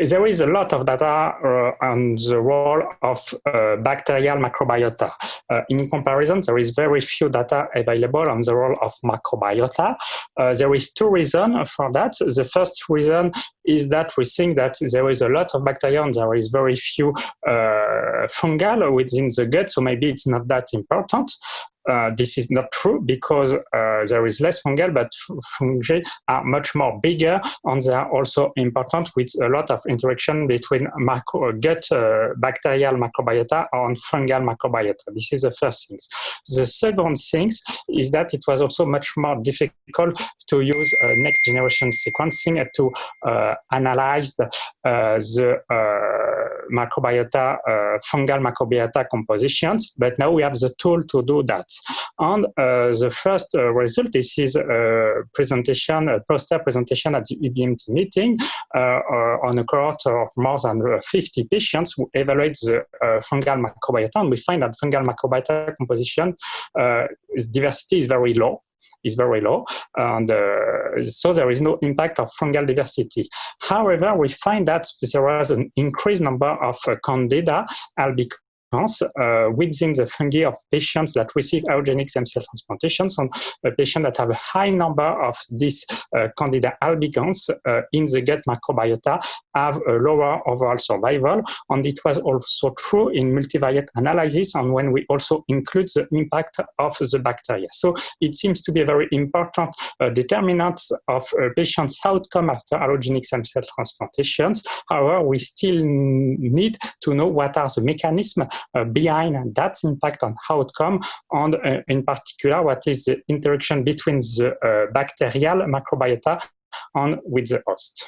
there is a lot of data on the role of bacterial microbiota. In comparison, there is very few data available on the role of microbiota. There is two reasons for that. The first reason is that we think that there is a lot of bacteria and there is very few fungal within the gut, so maybe it's not that important. This is not true because there is less fungal, but fungi are much more bigger and they are also important with a lot of interaction between gut bacterial microbiota and fungal microbiota. This is the first thing. The second thing is that it was also much more difficult to use next generation sequencing to analyze the microbiota, fungal microbiota compositions, but now we have the tool to do that. And the first result, this is a presentation, a poster presentation at the EBMT meeting on a cohort of more than 50 patients who evaluate the fungal microbiota, and we find that fungal microbiota composition diversity is very low. And so there is no impact of fungal diversity. However, we find that there was an increased number of candida albicans within the fungi of patients that receive allogeneic stem cell transplantations, and a patient that have a high number of these candida albicans in the gut microbiota have a lower overall survival. And it was also true in multivariate analysis and when we also include the impact of the bacteria. So it seems to be a very important determinant of a patient's outcome after allogeneic stem cell transplantations. However, we still need to know what are the mechanisms behind that impact on outcome, and in particular, what is the interaction between the bacterial microbiota and with the host.